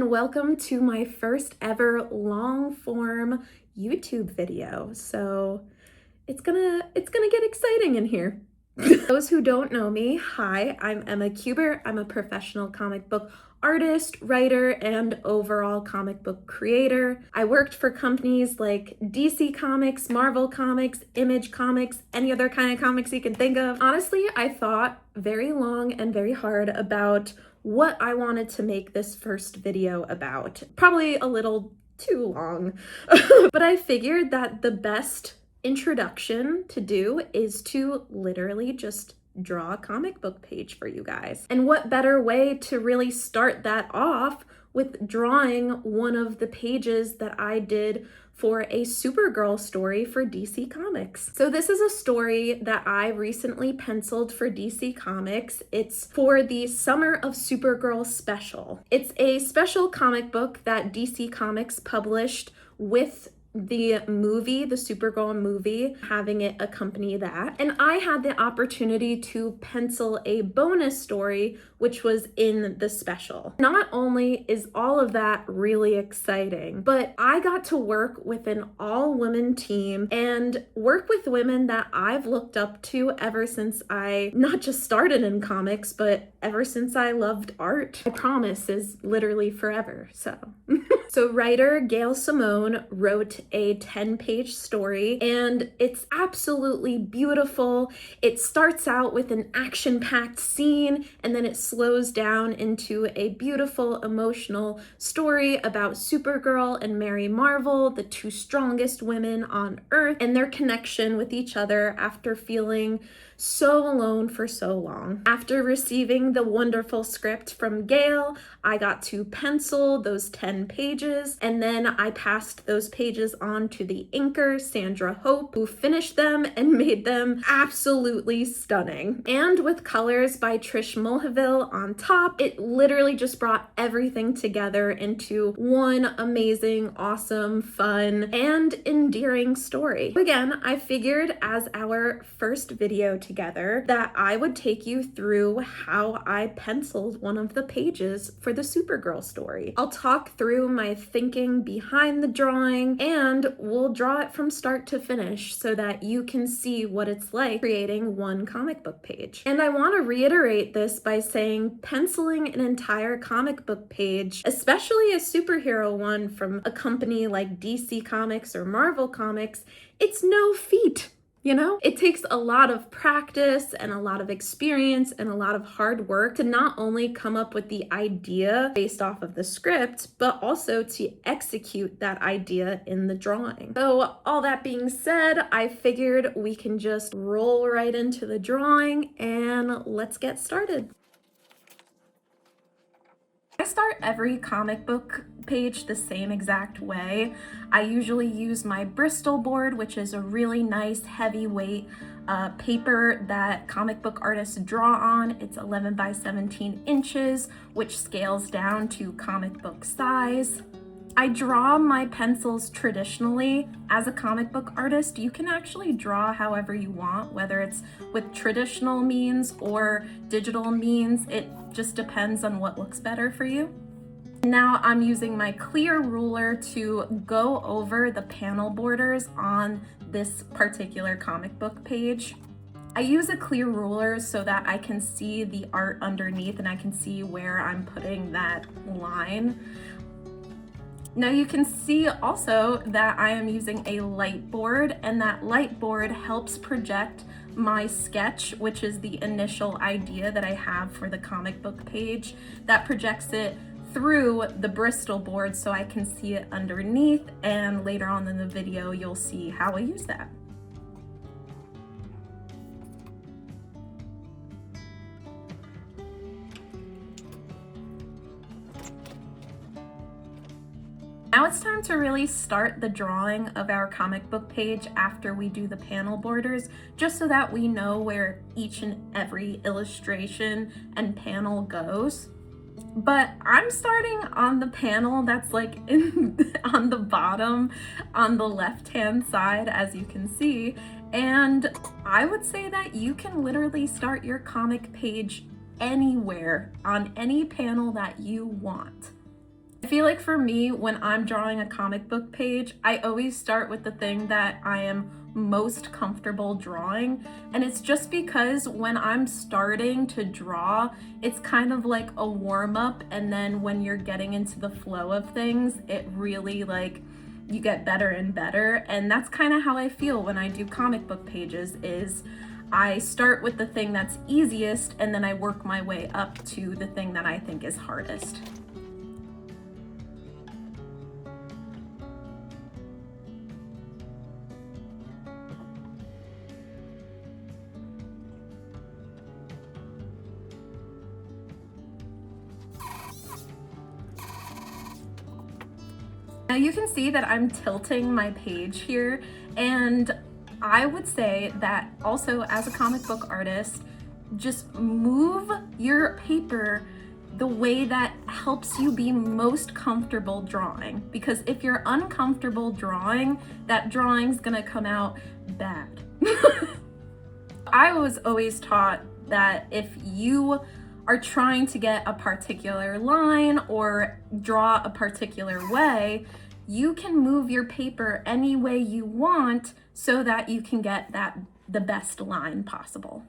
and welcome to my first ever long form YouTube video. So it's gonna get exciting in here. Those who don't know me, hi, I'm Emma Kubert. I'm a professional comic book artist, writer, and overall comic book creator. I worked for companies like DC Comics, Marvel Comics, Image Comics, any other kind of comics you can think of. Honestly, I thought very long and very hard about what I wanted to make this first video about. Probably a little too long, but I figured that the best introduction to do is to literally just draw a comic book page for you guys. And what better way to really start that off with drawing one of the pages that I did for a Supergirl story for DC Comics. So this is a story that I recently penciled for DC Comics. It's for the Summer of Supergirl Special. It's a special comic book that DC Comics published with the movie, the Supergirl movie, having it accompany that. And I had the opportunity to pencil a bonus story, which was in the special. Not only is all of that really exciting, but I got to work with an all-women team and work with women that I've looked up to ever since I not just started in comics, but ever since I loved art. I promise is literally forever, so. So writer Gail Simone wrote a 10-page story, and it's absolutely beautiful. It starts out with an action-packed scene, and then it slows down into a beautiful, emotional story about Supergirl and Mary Marvel, the two strongest women on Earth, and their connection with each other after feeling so alone for so long. After receiving the wonderful script from Gail, I got to pencil those 10 pages, and then I passed those pages on to the inker, Sandra Hope, who finished them and made them absolutely stunning. And with colors by Trish Mulhivill on top, it literally just brought everything together into one amazing, awesome, fun, and endearing story. Again, I figured as our first video together that I would take you through how I penciled one of the pages for the Supergirl story. I'll talk through my thinking behind the drawing, and we'll draw it from start to finish so that you can see what it's like creating one comic book page. And I want to reiterate this by saying penciling an entire comic book page, especially a superhero one from a company like DC Comics or Marvel Comics, it's no feat. You know, it takes a lot of practice and a lot of experience and a lot of hard work to not only come up with the idea based off of the script, but also to execute that idea in the drawing. So all that being said, I figured we can just roll right into the drawing and let's get started. I start every comic book page the same exact way. I usually use my Bristol board, which is a really nice heavyweight paper that comic book artists draw on. It's 11 by 17 inches, which scales down to comic book size. I draw my pencils traditionally. As a comic book artist, you can actually draw however you want, whether it's with traditional means or digital means. It just depends on what looks better for you. Now I'm using my clear ruler to go over the panel borders on this particular comic book page. I use a clear ruler so that I can see the art underneath and I can see where I'm putting that line. Now you can see also that I am using a light board, and that light board helps project my sketch, which is the initial idea that I have for the comic book page. That projects it through the Bristol board so I can see it underneath, and later on in the video you'll see how I use that. Now it's time to really start the drawing of our comic book page after we do the panel borders, just so that we know where each and every illustration and panel goes. But I'm starting on the panel that's like on the bottom on the left-hand side, as you can see, and I would say that you can literally start your comic page anywhere on any panel that you want. I feel like for me, when I'm drawing a comic book page, I always start with the thing that I am most comfortable drawing. And it's just because when I'm starting to draw, it's kind of like a warm-up, and then when you're getting into the flow of things, it really like you get better and better. And that's kind of how I feel when I do comic book pages, is I start with the thing that's easiest and then I work my way up to the thing that I think is hardest. Now you can see that I'm tilting my page here, and I would say that also as a comic book artist, just move your paper the way that helps you be most comfortable drawing. Because if you're uncomfortable drawing, that drawing's gonna come out bad. I was always taught that if you are trying to get a particular line or draw a particular way, you can move your paper any way you want so that you can get the best line possible.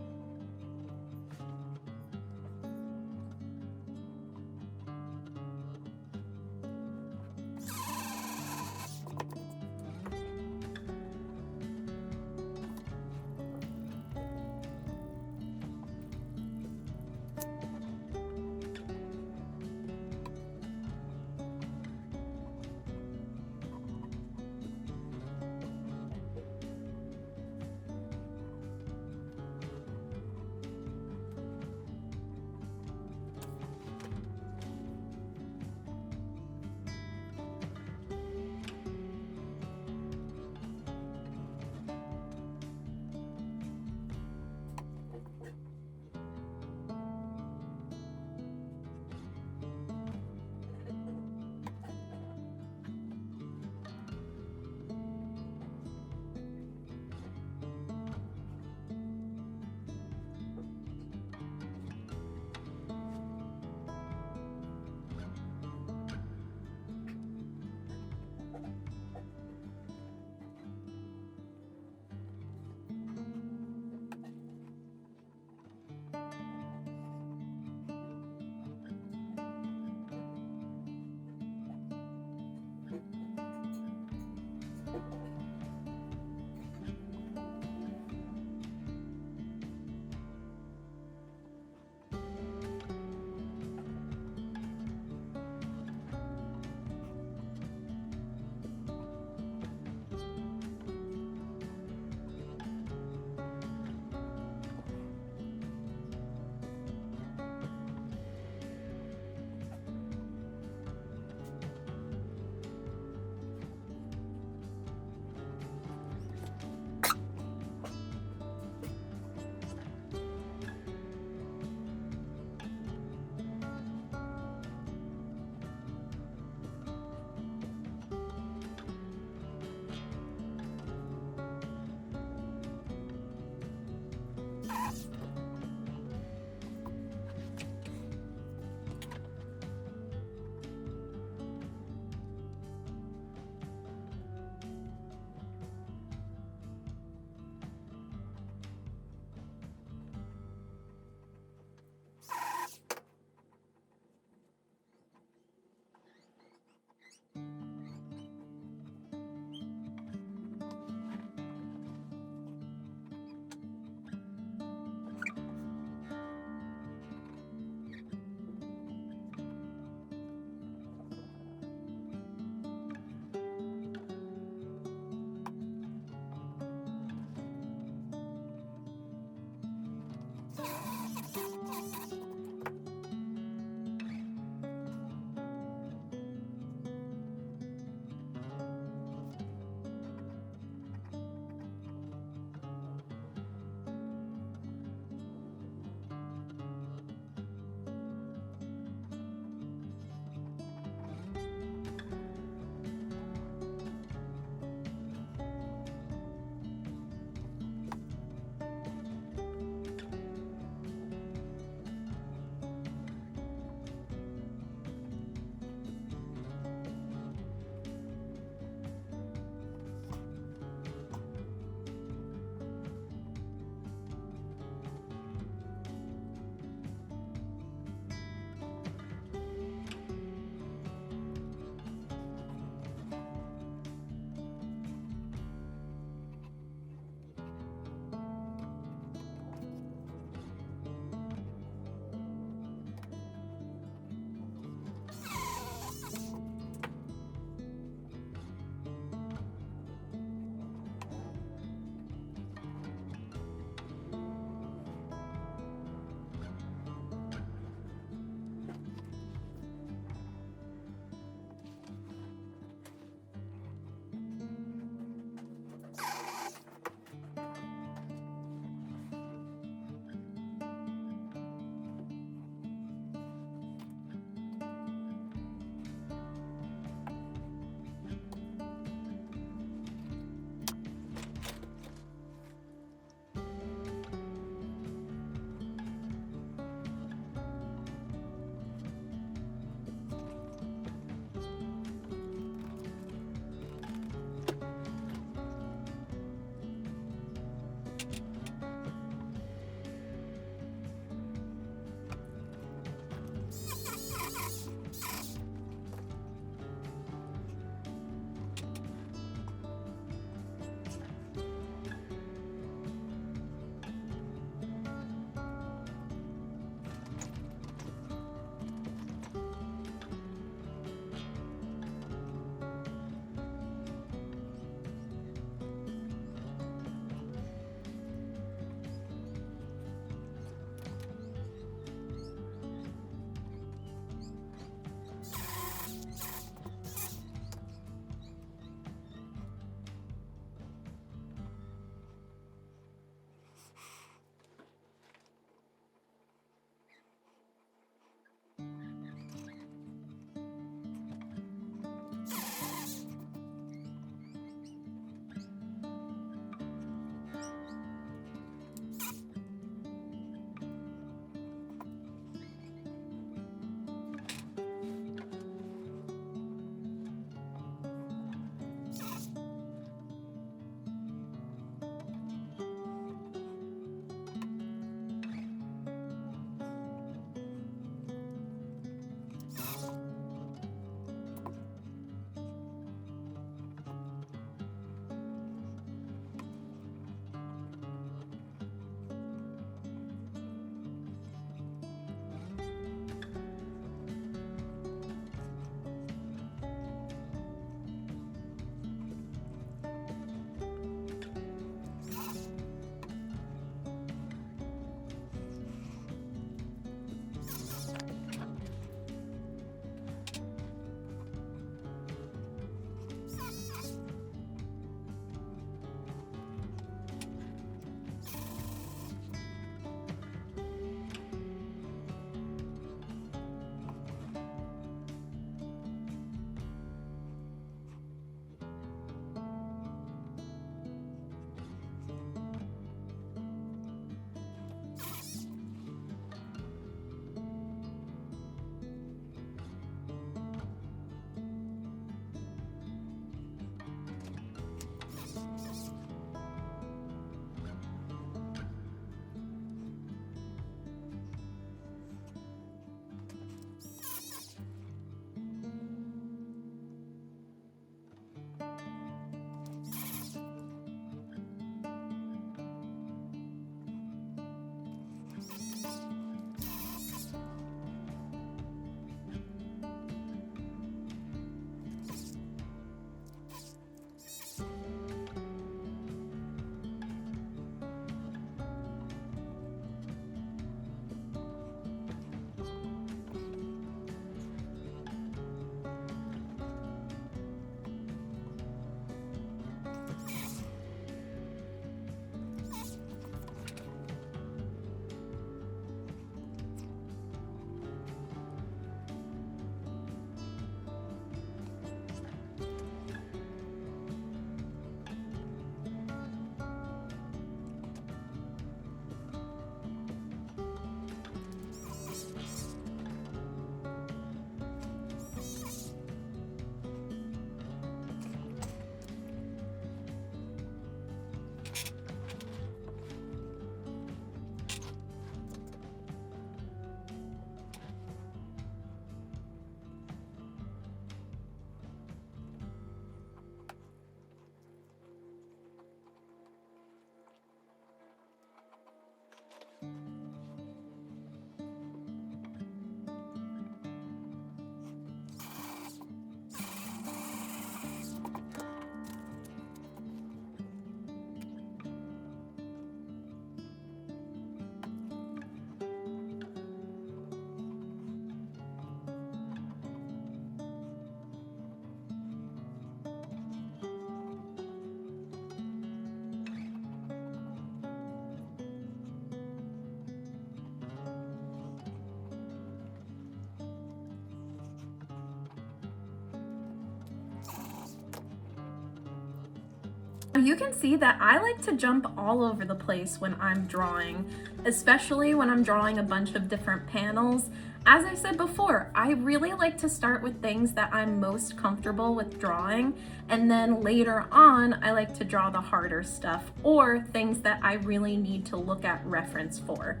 you can see that I like to jump all over the place when I'm drawing, especially when I'm drawing a bunch of different panels. As I said before, I really like to start with things that I'm most comfortable with drawing, and then later on, I like to draw the harder stuff or things that I really need to look at reference for.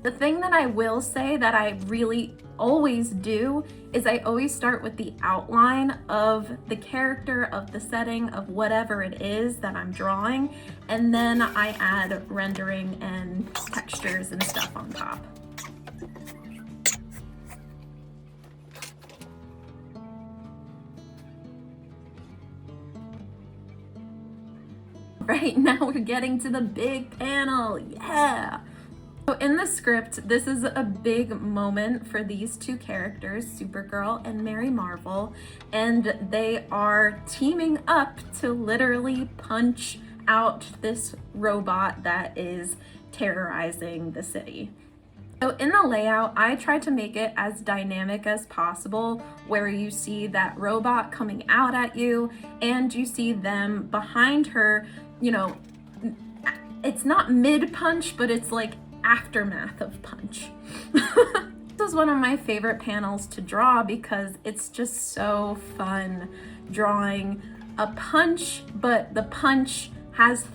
The thing that I will say that I really always do is I always start with the outline of the character, of the setting, of whatever it is that I'm drawing, and then I add rendering and textures and stuff on top. Right, now we're getting to the big panel, yeah! So in the script, this is a big moment for these two characters, Supergirl and Mary Marvel, and they are teaming up to literally punch out this robot that is terrorizing the city. So in the layout, I tried to make it as dynamic as possible, where you see that robot coming out at you and you see them behind her, you know, it's not mid-punch, but it's like aftermath of punch. This is one of my favorite panels to draw because it's just so fun drawing a punch, but the punch has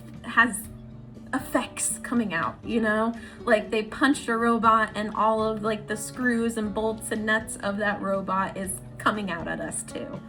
effects coming out, you know? Like they punched a robot and all of like the screws and bolts and nuts of that robot is coming out at us too.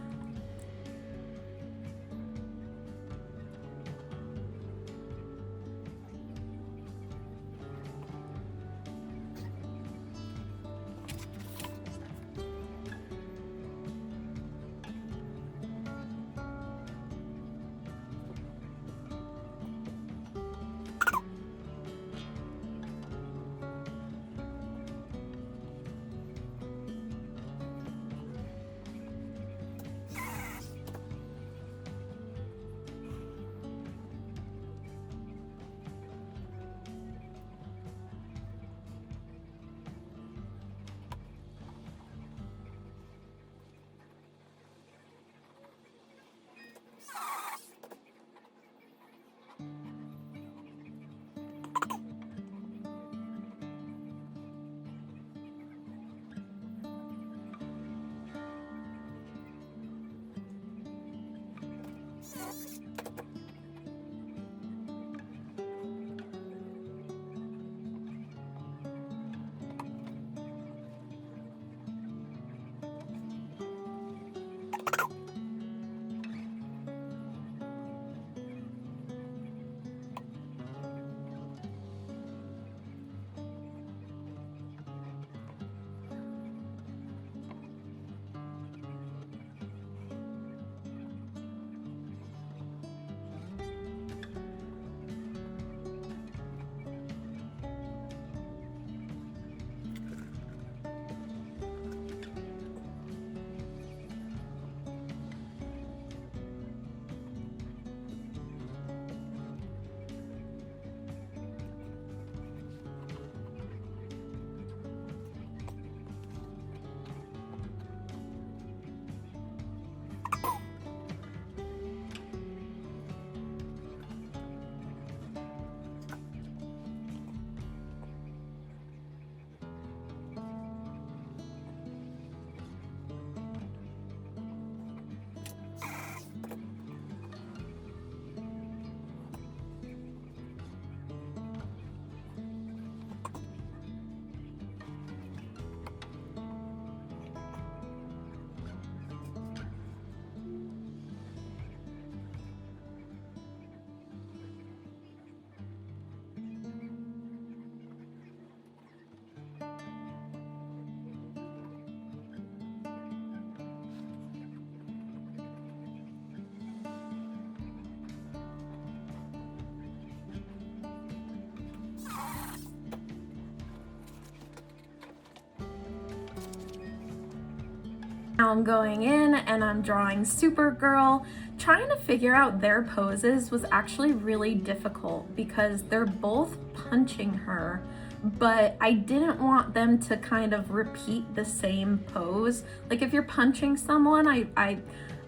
Now I'm going in and I'm drawing Supergirl. Trying to figure out their poses was actually really difficult because they're both punching her, but I didn't want them to kind of repeat the same pose. Like if you're punching someone,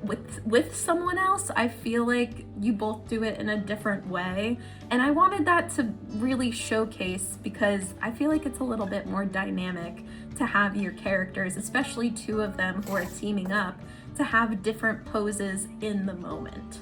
with someone else, I feel like you both do it in a different way. And I wanted that to really showcase, because I feel like it's a little bit more dynamic to have your characters, especially two of them who are teaming up, to have different poses in the moment.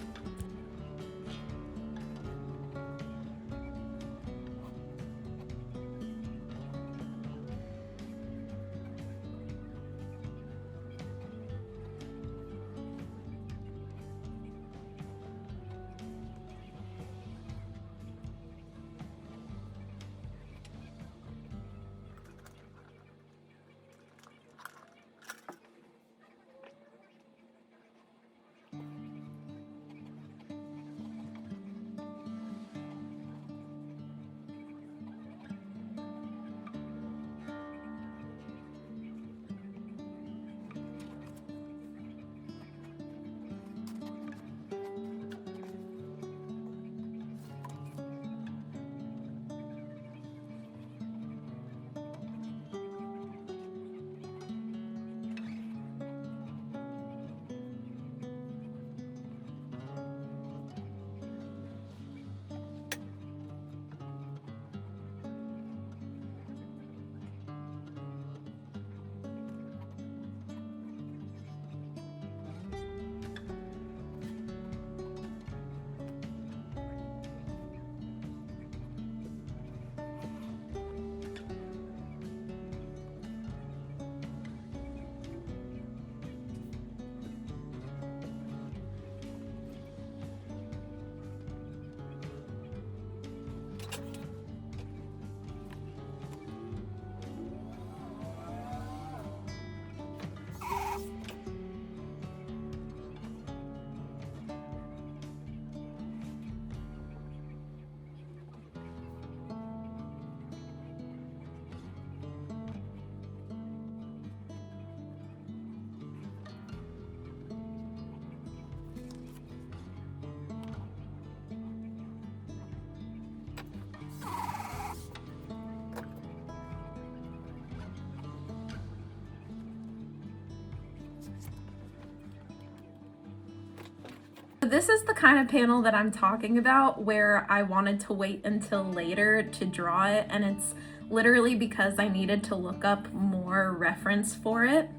This is the kind of panel that I'm talking about, where I wanted to wait until later to draw it, and it's literally because I needed to look up more reference for it.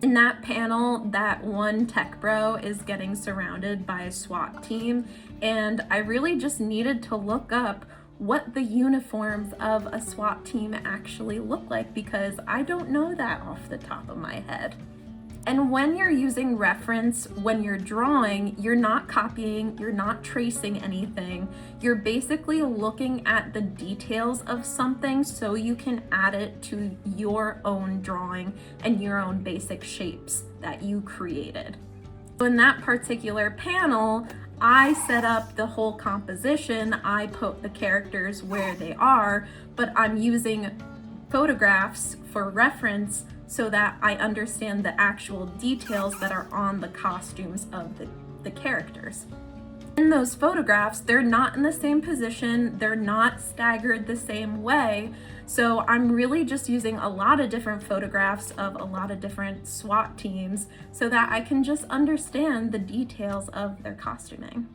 In that panel, that one tech bro is getting surrounded by a SWAT team, and I really just needed to look up what the uniforms of a SWAT team actually look like, because I don't know that off the top of my head. And when you're using reference, when you're drawing, you're not copying, you're not tracing anything. You're basically looking at the details of something so you can add it to your own drawing and your own basic shapes that you created. So in that particular panel, I set up the whole composition. I put the characters where they are, but I'm using photographs for reference so that I understand the actual details that are on the costumes of the characters. In those photographs, they're not in the same position, they're not staggered the same way, so I'm really just using a lot of different photographs of a lot of different SWAT teams so that I can just understand the details of their costuming.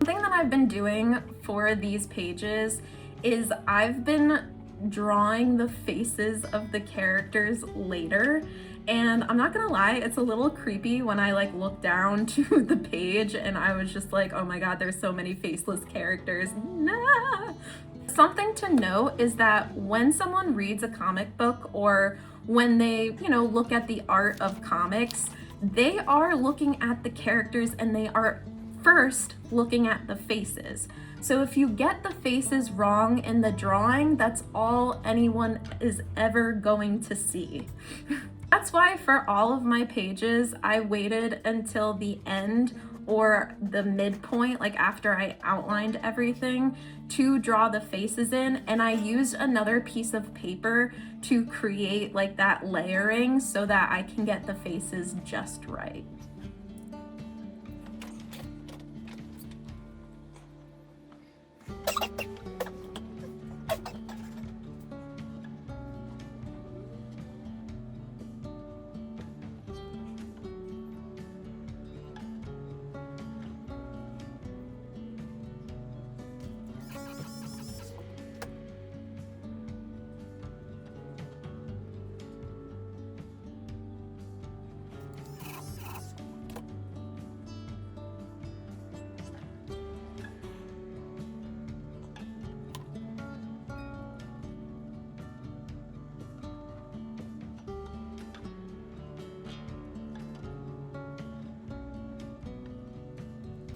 Something that I've been doing for these pages is I've been drawing the faces of the characters later, and I'm not gonna lie, it's a little creepy when I like look down to the page and I was just like, oh my god, there's so many faceless characters. Nah. Something to note is that when someone reads a comic book or when they, look at the art of comics, they are looking at the characters and they are first looking at the faces. So if you get the faces wrong in the drawing, that's all anyone is ever going to see. That's why for all of my pages, I waited until the end or the midpoint, like after I outlined everything, to draw the faces in, and I used another piece of paper to create like that layering so that I can get the faces just right.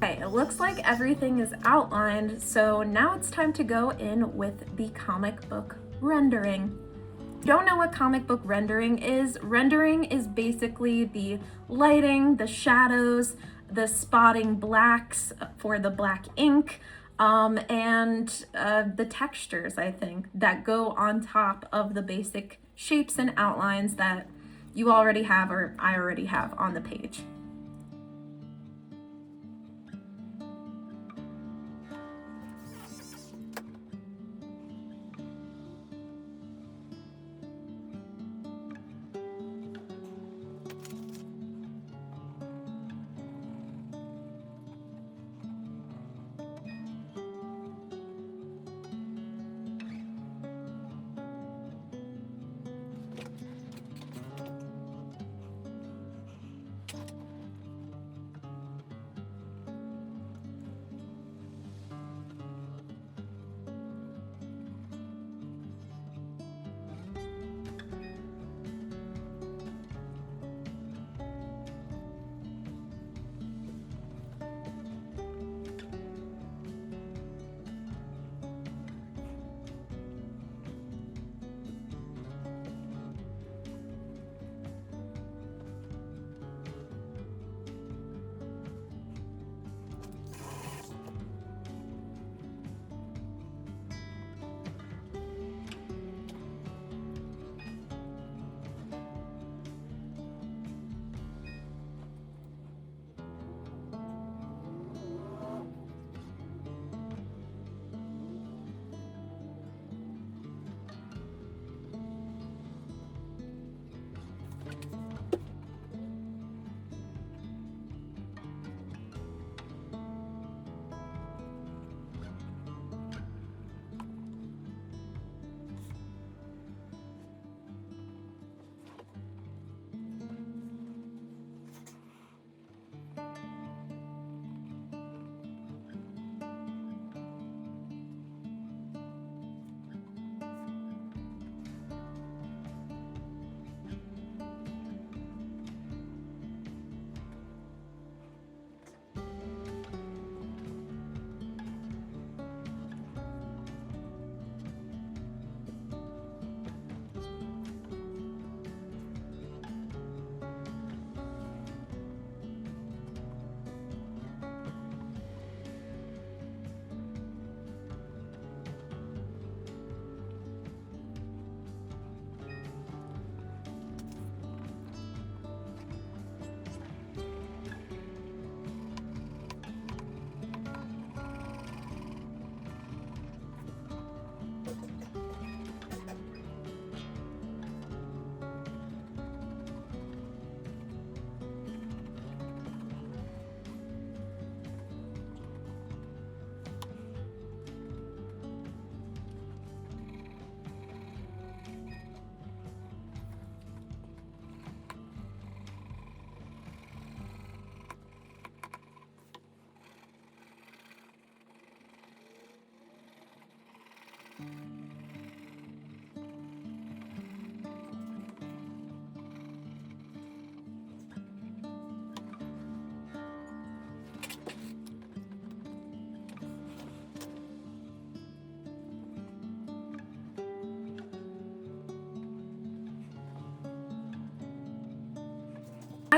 Okay, it looks like everything is outlined, so now it's time to go in with the comic book rendering. If you don't know what comic book rendering is basically the lighting, the shadows, the spotting blacks for the black ink, and the textures, I think, that go on top of the basic shapes and outlines that you already have or I already have on the page.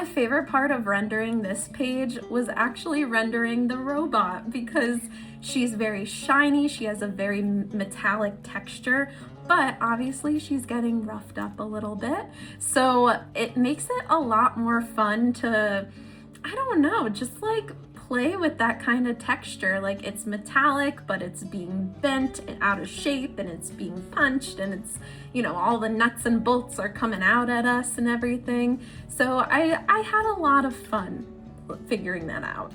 My favorite part of rendering this page was actually rendering the robot because she's very shiny, she has a very metallic texture, but obviously she's getting roughed up a little bit. So it makes it a lot more fun to, I don't know, just like play with that kind of texture. Like it's metallic, but it's being bent and out of shape and it's being punched and it's, you know, all the nuts and bolts are coming out at us and everything. So I had a lot of fun figuring that out.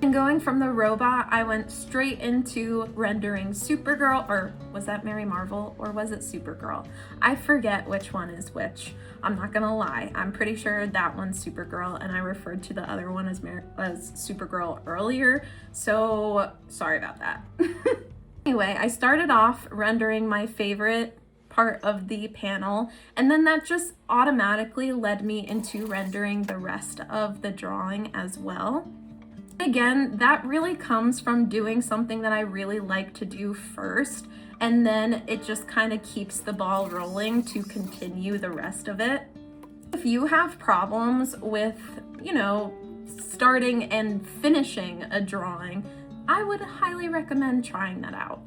And going from the robot, I went straight into rendering Supergirl, or was that Mary Marvel, or was it Supergirl? I forget which one is which. I'm not gonna lie. I'm pretty sure that one's Supergirl, and I referred to the other one as Supergirl earlier, so sorry about that. Anyway, I started off rendering my favorite part of the panel, and then that just automatically led me into rendering the rest of the drawing as well. Again, that really comes from doing something that I really like to do first, and then it just kind of keeps the ball rolling to continue the rest of it. If you have problems with, you know, starting and finishing a drawing, I would highly recommend trying that out.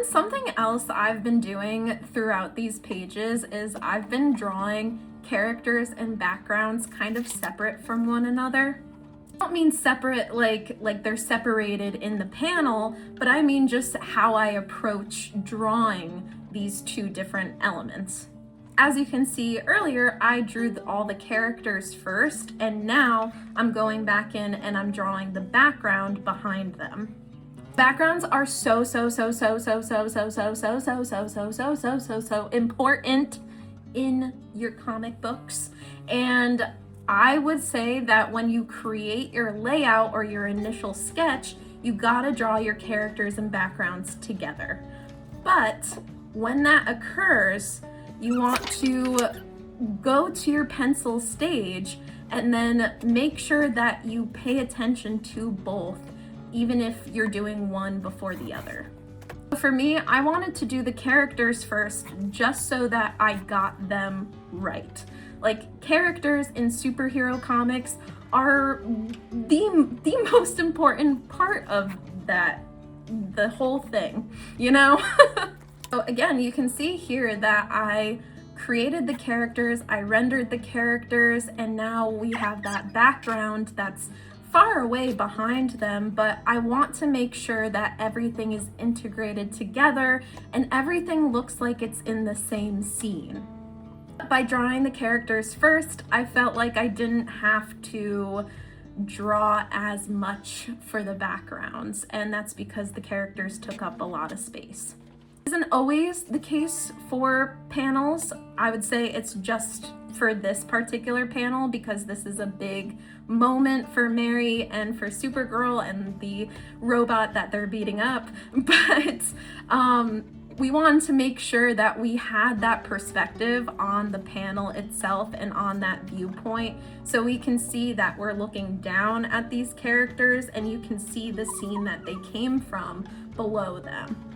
Something else I've been doing throughout these pages is I've been drawing characters and backgrounds kind of separate from one another. I don't mean separate like they're separated in the panel, but I mean just how I approach drawing these two different elements. As you can see earlier, I drew all the characters first, and now I'm going back in and I'm drawing the background behind them. Backgrounds are so important in your comic books. And I would say that when you create your layout or your initial sketch, you gotta draw your characters and backgrounds together. But when that occurs, you want to go to your pencil stage and then make sure that you pay attention to both, even if you're doing one before the other. For me, I wanted to do the characters first just so that I got them right. Like, characters in superhero comics are the most important part of the whole thing, you know? So again, you can see here that I created the characters, I rendered the characters, and now we have that background that's far away behind them, but I want to make sure that everything is integrated together and everything looks like it's in the same scene. By drawing the characters first, I felt like I didn't have to draw as much for the backgrounds, and that's because the characters took up a lot of space. Isn't always the case for panels. I would say it's just for this particular panel because this is a big moment for Mary and for Supergirl and the robot that they're beating up. But we wanted to make sure that we had that perspective on the panel itself and on that viewpoint, so we can see that we're looking down at these characters and you can see the scene that they came from below them.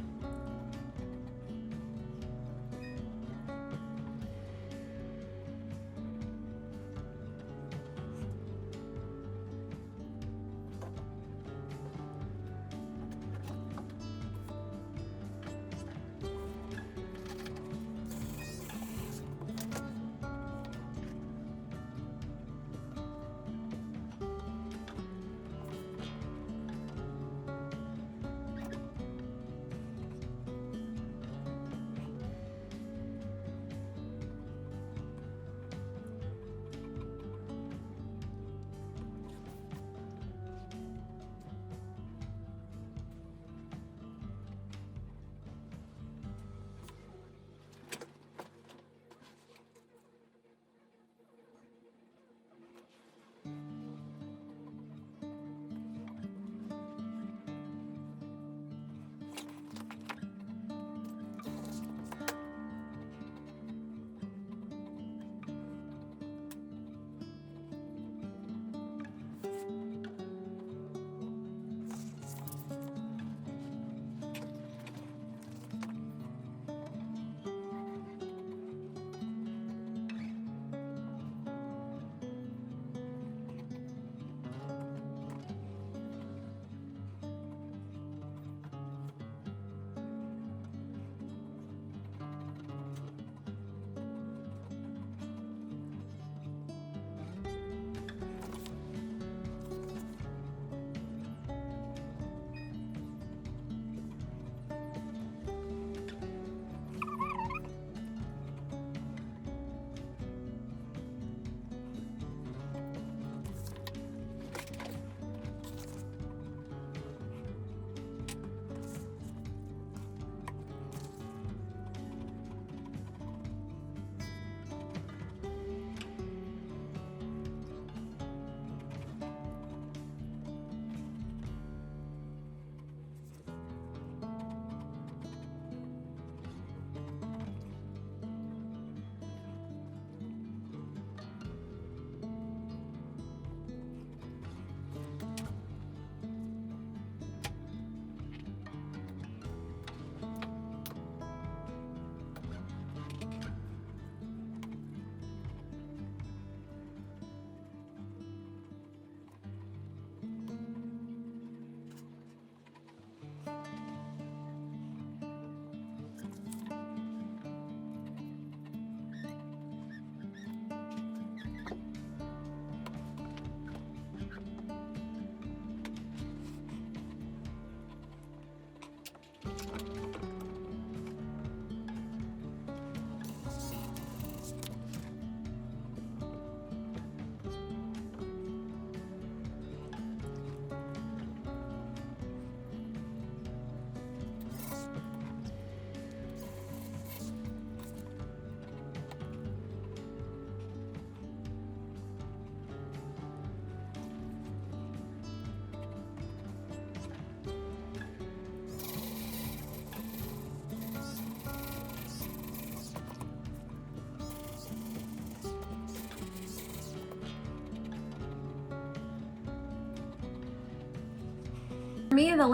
me, the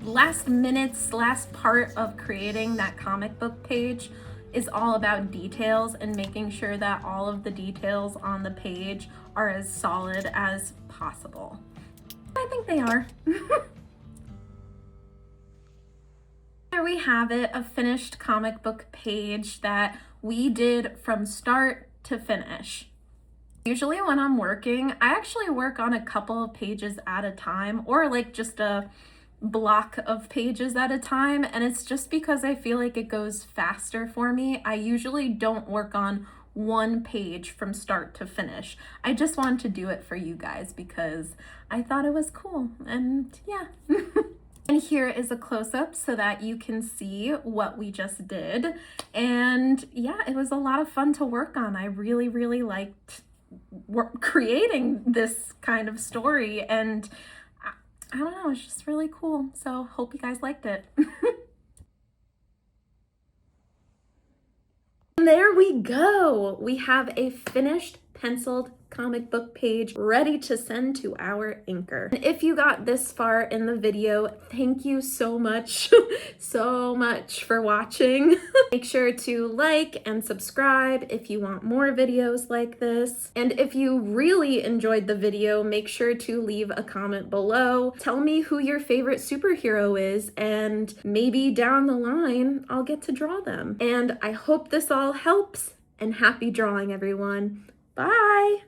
last part of creating that comic book page is all about details and making sure that all of the details on the page are as solid as possible. I think they are. There we have it, a finished comic book page that we did from start to finish. Usually when I'm working, I actually work on a couple of pages at a time, or like just a block of pages at a time, and it's just because I feel like it goes faster for me. I usually don't work on one page from start to finish. I just wanted to do it for you guys because I thought it was cool, and yeah. And here is a close-up so that you can see what we just did. And yeah, it was a lot of fun to work on. I really, really liked creating this kind of story, and I don't know, it's just really cool. So hope you guys liked it. And there we go. We have a finished penciled comic book page ready to send to our inker. And if you got this far in the video, thank you so much, so much for watching. Make sure to like and subscribe if you want more videos like this. And if you really enjoyed the video, make sure to leave a comment below. Tell me who your favorite superhero is, and maybe down the line, I'll get to draw them. And I hope this all helps, and happy drawing, everyone. Bye!